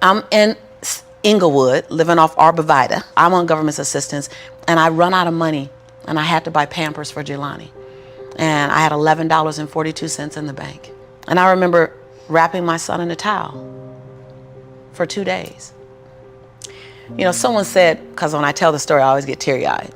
I'm in Inglewood, living off Arborvitae. I'm on government assistance, and I run out of money, and I had to buy Pampers for Jelani. And I had $11.42 in the bank. And I remember wrapping my son in a towel for 2 days. You know, someone said, because when I tell the story, I always get teary-eyed.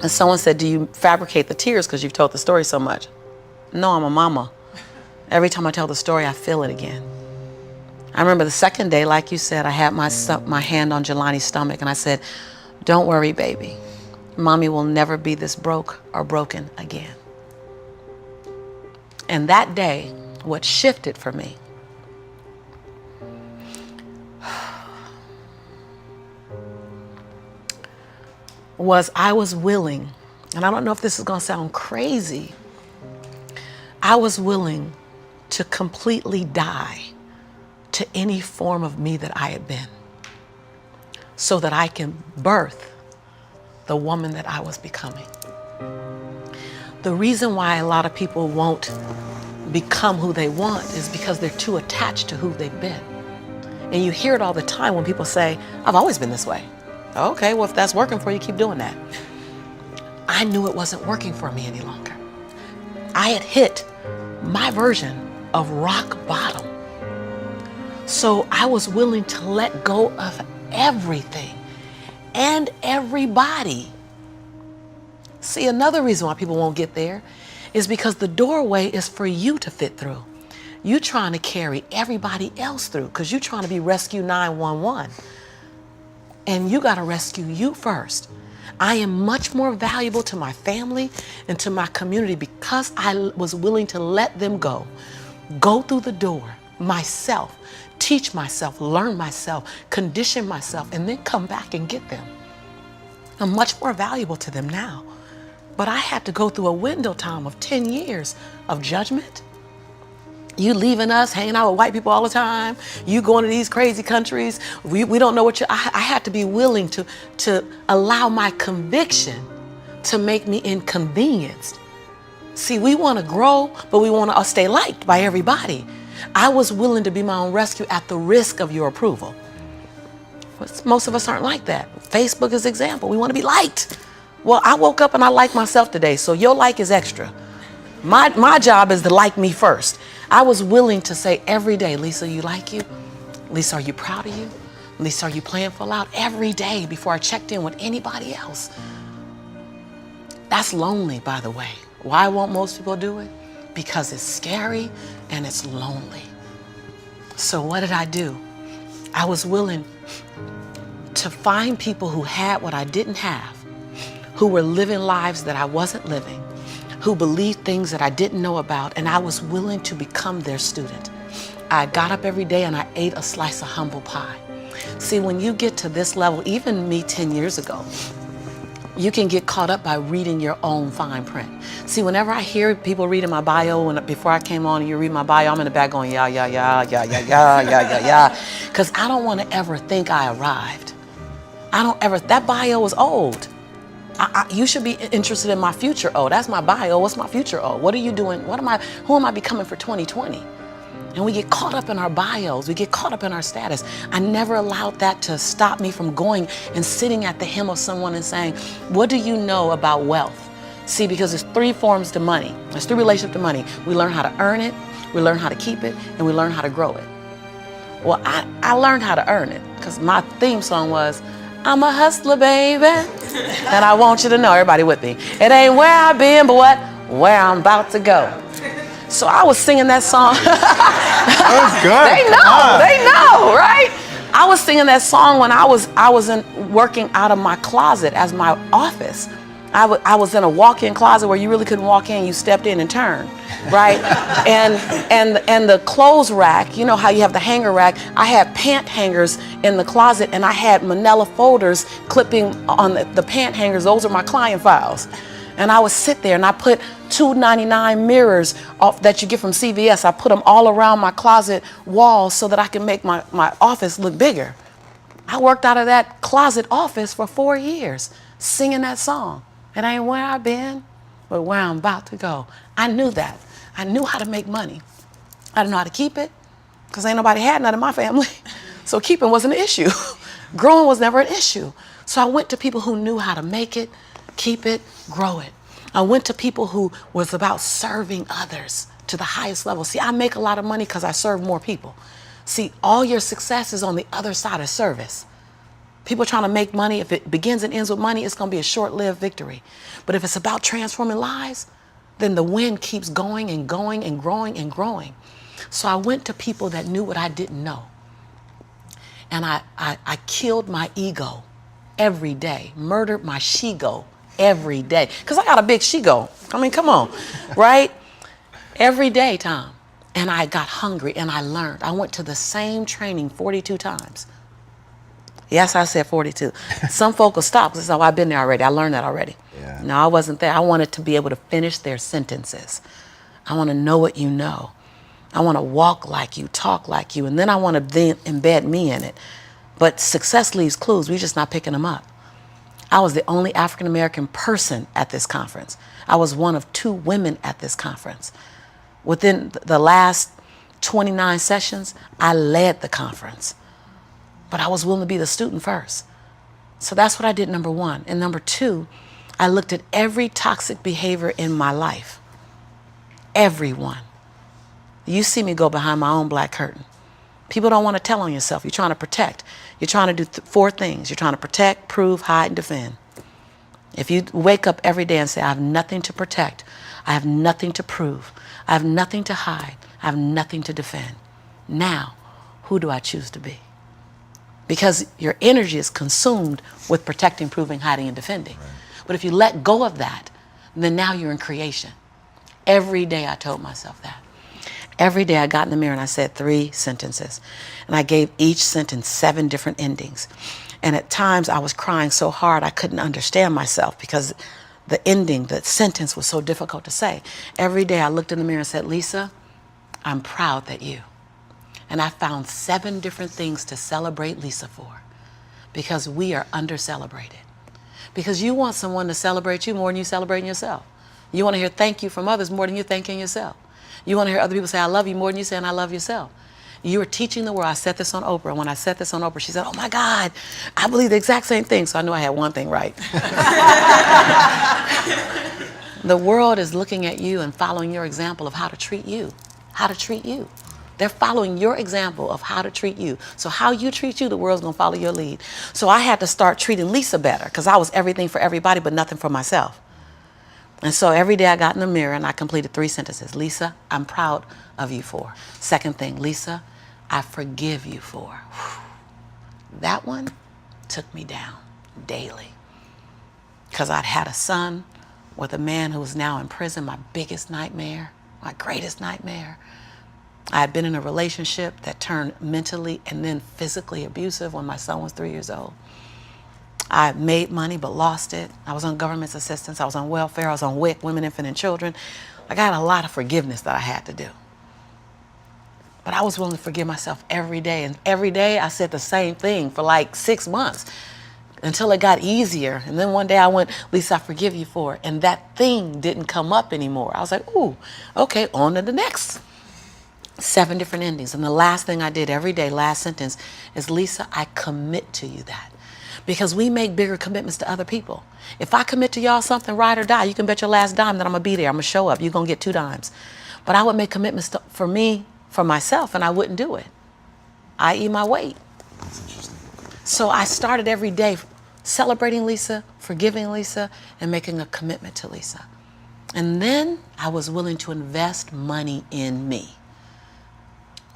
And someone said, do you fabricate the tears because you've told the story so much? No, I'm a mama. Every time I tell the story, I feel it again. I remember the second day, like you said, I had my hand on Jelani's stomach, and I said, don't worry, baby. Mommy will never be this broke or broken again. And that day, what shifted for me was I was willing, and I don't know if this is going to sound crazy, I was willing to completely die to any form of me that I had been, so that I can birth the woman that I was becoming. The reason why a lot of people won't become who they want is because they're too attached to who they've been. And you hear it all the time when people say, I've always been this way. Okay, well, if that's working for you, keep doing that. I knew it wasn't working for me any longer. I had hit my version of rock bottom. So I was willing to let go of everything and everybody. See, another reason why people won't get there is because the doorway is for you to fit through. You trying to carry everybody else through because you're trying to be Rescue 911. And you got to rescue you first. I am much more valuable to my family and to my community because I was willing to let them go through the door myself, teach myself, learn myself, condition myself, and then come back and get them. I'm much more valuable to them now. But I had to go through a window time of 10 years of judgment. You leaving us, hanging out with white people all the time. You going to these crazy countries. We don't know what you, I had to be willing to allow my conviction to make me inconvenienced. See, we want to grow, but we want to stay liked by everybody. I was willing to be my own rescue at the risk of your approval. But most of us aren't like that. Facebook is an example. We want to be liked. Well, I woke up and I like myself today, so your like is extra. My job is to like me first. I was willing to say every day, Lisa, you like you? Lisa, are you proud of you? Lisa, are you playing full out? Every day before I checked in with anybody else. That's lonely, by the way. Why won't most people do it? Because it's scary and it's lonely. So what did I do? I was willing to find people who had what I didn't have, who were living lives that I wasn't living, who believed things that I didn't know about, and I was willing to become their student. I got up every day and I ate a slice of humble pie. See, when you get to this level, even me 10 years ago, you can get caught up by reading your own fine print. See, whenever I hear people reading my bio, and before I came on and you read my bio, I'm in the back going, yeah, yeah, yeah, yeah, yeah, yeah, yeah, yeah, yeah. Because I don't want to ever think I arrived. That bio is old. You should be interested in my future. Oh, that's my bio. What's my future? Oh, what are you doing? Who am I becoming for 2020? And we get caught up in our bios. We get caught up in our status. I never allowed that to stop me from going and sitting at the hem of someone and saying, what do you know about wealth? See, because there's 3 forms to money. There's 3 relationships to money. We learn how to earn it, we learn how to keep it, and we learn how to grow it. Well, I learned how to earn it because my theme song was, I'm a hustler, baby. And I want you to know, everybody with me, it ain't where I've been, but where I'm about to go. So I was singing that song. That was good. They know, right? I was singing that song when I was working out of my closet as my office. I was in a walk-in closet where you really couldn't walk in, you stepped in and turned, right? and the clothes rack, you know how you have the hanger rack, I had pant hangers in the closet and I had manila folders clipping on the pant hangers. Those are my client files. And I would sit there and I put $2.99 mirrors that you get from CVS. I put them all around my closet walls so that I can make my office look bigger. I worked out of that closet office for 4 years, singing that song. It ain't where I've been, but where I'm about to go. I knew that. I knew how to make money. I didn't know how to keep it because ain't nobody had none in my family. So keeping wasn't an issue. Growing was never an issue. So I went to people who knew how to make it, keep it, grow it. I went to people who was about serving others to the highest level. See, I make a lot of money because I serve more people. See, all your success is on the other side of service. People trying to make money, if it begins and ends with money, it's going to be a short-lived victory. But if it's about transforming lives, then the wind keeps going and going and growing and growing. So I went to people that knew what I didn't know. And I killed my ego every day, murdered my she-go every day. Because I got a big she-go. I mean, come on, right? Every day, Tom. And I got hungry and I learned. I went to the same training 42 times. Yes, I said 42. Some folk will stop because I've been there already. I learned that already. Yeah. No, I wasn't there. I wanted to be able to finish their sentences. I want to know what you know. I want to walk like you, talk like you, and then I want to then embed me in it. But success leaves clues. We're just not picking them up. I was the only African-American person at this conference. I was one of 2 women at this conference. Within the last 29 sessions, I led the conference. But I was willing to be the student first. So that's what I did, number 1. And number 2, I looked at every toxic behavior in my life. Everyone. You see me go behind my own black curtain. People don't want to tell on yourself. You're trying to protect. You're trying to do 4 things. You're trying to protect, prove, hide, and defend. If you wake up every day and say, I have nothing to protect, I have nothing to prove, I have nothing to hide, I have nothing to defend. Now, who do I choose to be? Because your energy is consumed with protecting, proving, hiding, and defending. Right. But if you let go of that, then now you're in creation. Every day I told myself that. Every day I got in the mirror and I said 3 sentences. And I gave each sentence 7 different endings. And at times I was crying so hard I couldn't understand myself because the ending, the sentence was so difficult to say. Every day I looked in the mirror and said, Lisa, I'm proud that you. And I found 7 different things to celebrate Lisa for because we are under-celebrated. Because you want someone to celebrate you more than you celebrating yourself. You want to hear thank you from others more than you're thanking yourself. You want to hear other people say, I love you more than you saying I love yourself. You are teaching the world. I said this on Oprah. And when I said this on Oprah, she said, oh my God, I believe the exact same thing. So I knew I had one thing right. The world is looking at you and following your example of how to treat you. How to treat you. They're following your example of how to treat you. So how you treat you, the world's going to follow your lead. So I had to start treating Lisa better because I was everything for everybody but nothing for myself. And so every day I got in the mirror and I completed 3 sentences. Lisa, I'm proud of you for. Second thing, Lisa, I forgive you for. That one took me down daily because I'd had a son with a man who was now in prison, my biggest nightmare, my greatest nightmare. I had been in a relationship that turned mentally and then physically abusive when my son was 3 years old. I made money but lost it. I was on government assistance. I was on welfare. I was on WIC, Women, Infant, and Children. I got a lot of forgiveness that I had to do. But I was willing to forgive myself every day. And every day I said the same thing for like 6 months until it got easier. And then one day I went, Lisa, I forgive you for it. And that thing didn't come up anymore. I was like, ooh, okay, on to the next. 7 different endings. And the last thing I did every day, last sentence, is Lisa, I commit to you that. Because we make bigger commitments to other people. If I commit to y'all something, ride or die, you can bet your last dime that I'm going to be there. I'm going to show up. You're going to get 2 dimes. But I would make commitments for me, for myself, and I wouldn't do it. I.e. my weight. That's interesting. So I started every day celebrating Lisa, forgiving Lisa, and making a commitment to Lisa. And then I was willing to invest money in me.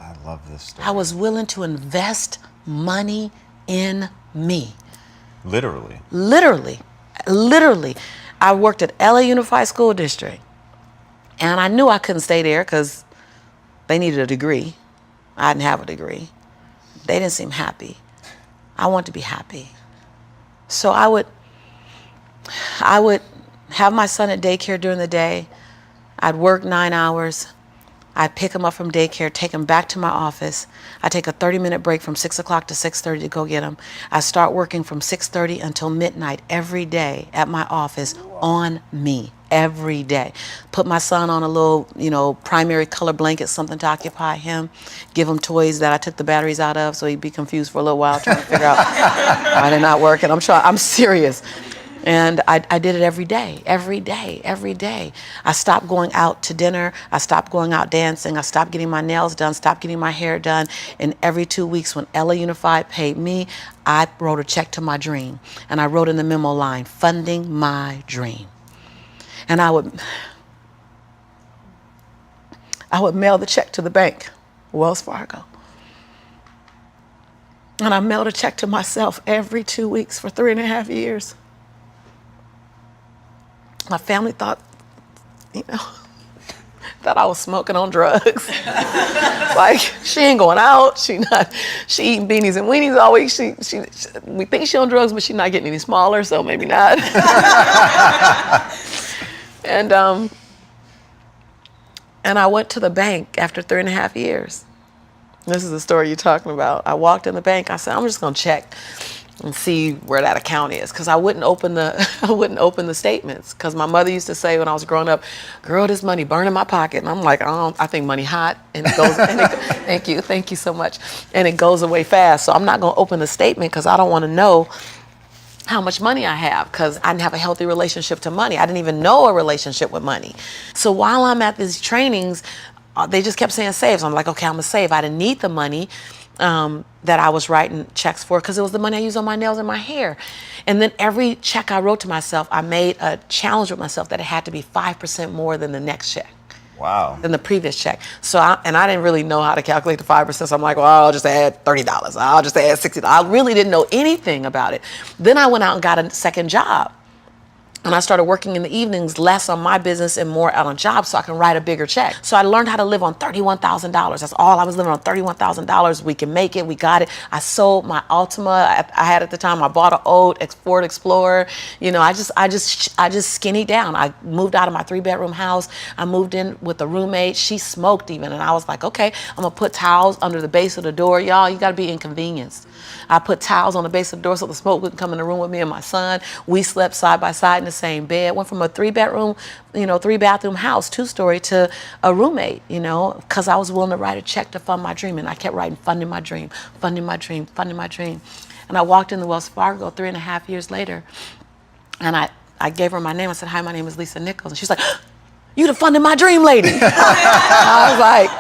I love this story. I was willing to invest money in me. Literally. Literally. I worked at LA Unified School District. And I knew I couldn't stay there because they needed a degree. I didn't have a degree. They didn't seem happy. I wanted to be happy. So I would have my son at daycare during the day. I'd work 9 hours. I pick him up from daycare, take him back to my office. I take a 30-minute break from 6 o'clock to 6:30 to go get him. I start working from 6:30 until midnight every day at my office on me, every day. Put my son on a little, primary color blanket, something to occupy him. Give him toys that I took the batteries out of so he'd be confused for a little while trying to figure out why they're not working. I'm serious. And I did it every day, every day, every day. I stopped going out to dinner. I stopped going out dancing. I stopped getting my nails done, stopped getting my hair done. And every 2 weeks when Ella Unified paid me, I wrote a check to my dream. And I wrote in the memo line, funding my dream. And I would mail the check to the bank, Wells Fargo. And I mailed a check to myself every 2 weeks for 3.5 years. My family thought, that I was smoking on drugs. Like, she ain't going out. She eating beanies and weenies all week. We think she on drugs, but she's not getting any smaller, so maybe not. And I went to the bank after 3.5 years. This is the story you're talking about. I walked in the bank. I said, I'm just gonna check and see where that account is, because I wouldn't open the statements, because my mother used to say when I was growing up, girl, this money burn in my pocket. And I'm like, I think money hot, and it goes. Thank you so much, and it goes away fast. So I'm not gonna open the statement because I don't want to know how much money I have, because I didn't have a healthy relationship to money. I didn't even know a relationship with money. So while I'm at these trainings, they just kept saying save. So I'm like, okay, I'm gonna save. I didn't need the money that I was writing checks for, because it was the money I used on my nails and my hair. And then every check I wrote to myself, I made a challenge with myself that it had to be 5% more than the next check. Wow. Than the previous check. So I didn't really know how to calculate the 5%. So I'm like, well, I'll just add $30. I'll just add $60. I really didn't know anything about it. Then I went out and got a second job. And I started working in the evenings, less on my business and more out on jobs, so I can write a bigger check. So I learned how to live on $31,000. That's all I was living on, $31,000. We can make it. We got it. I sold my Altima I had at the time. I bought an old Ford Explorer. I just skinnied down. I moved out of my 3-bedroom house. I moved in with a roommate. She smoked even, and I was like, okay, I'm gonna put towels under the base of the door. Y'all, you gotta be inconvenienced. I put towels on the base of the door so the smoke wouldn't come in the room with me and my son. We slept side by side in the same bed. Went from a 3-bedroom, 3-bathroom house, 2-story, to a roommate, because I was willing to write a check to fund my dream. And I kept writing, funding my dream, funding my dream, funding my dream. And I walked in the Wells Fargo 3.5 years later, and I gave her my name. I said, hi, my name is Lisa Nichols. And she's like, you the funding my dream lady. I was like,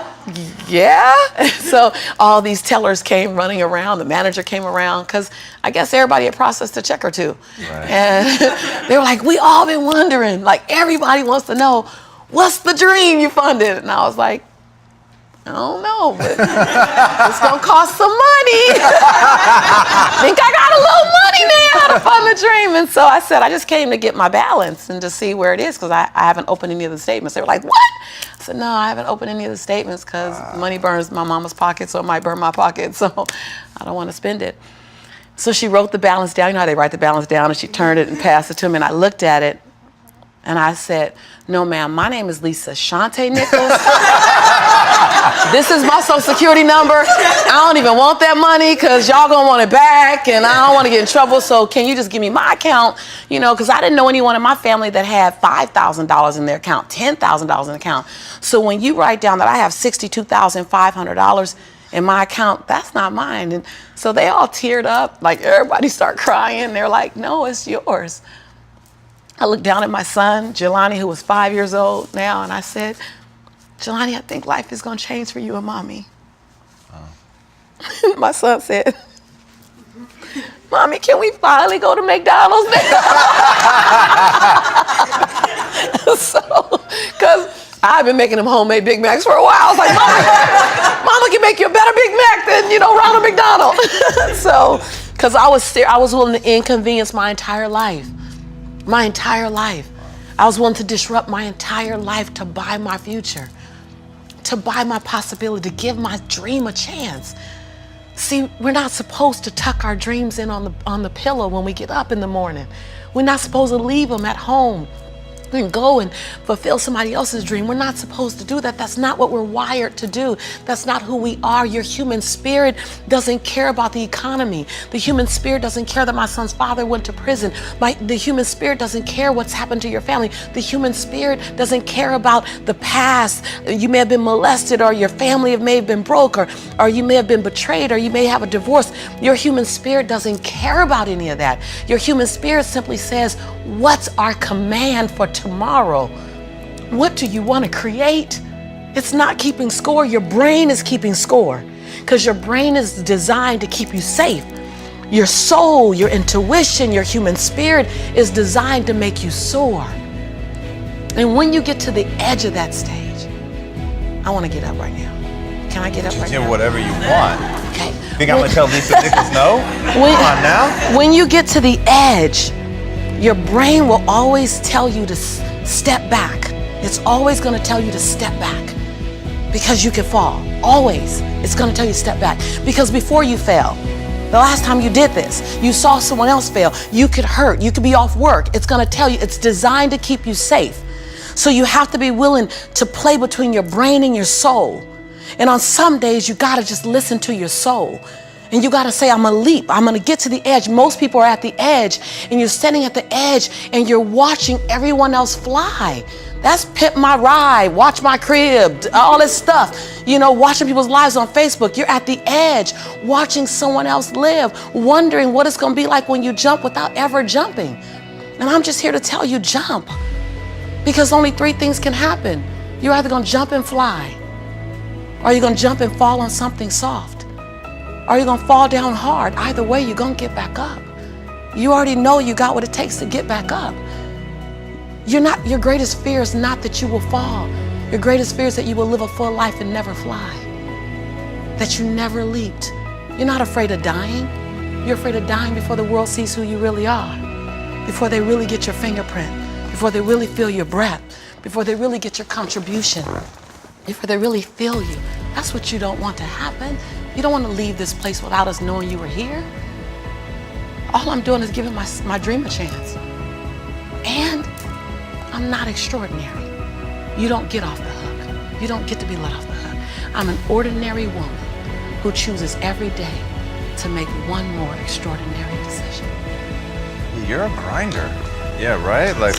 yeah. So all these tellers came running around. The manager came around, because I guess everybody had processed a check or two. Right. And they were like, we all been wondering, like everybody wants to know, what's the dream you funded? And I was like, I don't know, but it's gonna cost some money. I think I got a little money now to fund the dream. And so I said, I just came to get my balance and to see where it is, because I haven't opened any of the statements. They were like, what? I said, no, I haven't opened any of the statements because money burns my mama's pocket, so it might burn my pocket, so I don't want to spend it. So she wrote the balance down. You know how they write the balance down, and she turned it and passed it to me, and I looked at it, and I said, no, ma'am, my name is Lisa Shante Nichols. This is my social security number. I don't even want that money because y'all gonna want it back, and I don't want to get in trouble, so can you just give me my account? Because I didn't know anyone in my family that had $5,000 in their account, $10,000 in the account. So when you write down that I have $62,500 in my account, that's not mine. And so they all teared up, like everybody started crying. They're like, no, it's yours. I looked down at my son, Jelani, who was 5 years old now, and I said, Jelani, I think life is going to change for you and mommy. Oh. My son said, Mommy, can we finally go to McDonald's now? So, because I've been making them homemade Big Macs for a while. I was like, Mama can make you a better Big Mac than, Ronald McDonald. So, because I was willing to inconvenience my entire life. My entire life. I was willing to disrupt my entire life to buy my future, to buy my possibility, to give my dream a chance. See, we're not supposed to tuck our dreams in on the pillow when we get up in the morning. We're not supposed to leave them at home and go and fulfill somebody else's dream. We're not supposed to do that. That's not what we're wired to do. That's not who we are. Your human spirit doesn't care about the economy. The human spirit doesn't care that my son's father went to prison. The human spirit doesn't care what's happened to your family. The human spirit doesn't care about the past. You may have been molested, or your family may have been broke, or you may have been betrayed, or you may have a divorce. Your human spirit doesn't care about any of that. Your human spirit simply says, what's our command for tomorrow? What do you want to create? It's not keeping score. Your brain is keeping score, because your brain is designed to keep you safe. Your soul, your intuition, your human spirit is designed to make you soar. And when you get to the edge of that stage, I want to get up right now. Can I get up right now? Whatever you want. Okay. Think I'm gonna tell Lisa Nichols no? Come on now. When you get to the edge, your brain will always tell you to step back. It's always going to tell you to step back, because you can fall. Always. It's going to tell you to step back, because before you fell, the last time you did this, you saw someone else fail. You could hurt. You could be off work. It's going to tell you. It's designed to keep you safe. So you have to be willing to play between your brain and your soul. And on some days, you got to just listen to your soul. And you got to say, I'm going to leap. I'm going to get to the edge. Most people are at the edge, and you're standing at the edge and you're watching everyone else fly. That's Pimp My Ride, Watch My Crib, all this stuff. You know, watching people's lives on Facebook. You're at the edge, watching someone else live, wondering what it's going to be like when you jump without ever jumping. And I'm just here to tell you, jump. Because only three things can happen. You're either going to jump and fly, or you're going to jump and fall on something soft, or you're going to fall down hard. Either way, you're going to get back up. You already know you got what it takes to get back up. Your greatest fear is not that you will fall. Your greatest fear is that you will live a full life and never fly, that you never leaped. You're not afraid of dying. You're afraid of dying before the world sees who you really are, before they really get your fingerprint, before they really feel your breath, before they really get your contribution, before they really feel you. That's what you don't want to happen. You don't want to leave this place without us knowing you were here. All I'm doing is giving my dream a chance. And I'm not extraordinary. You don't get off the hook. You don't get to be let off the hook. I'm an ordinary woman who chooses every day to make one more extraordinary decision. You're a grinder. Yeah, right? Like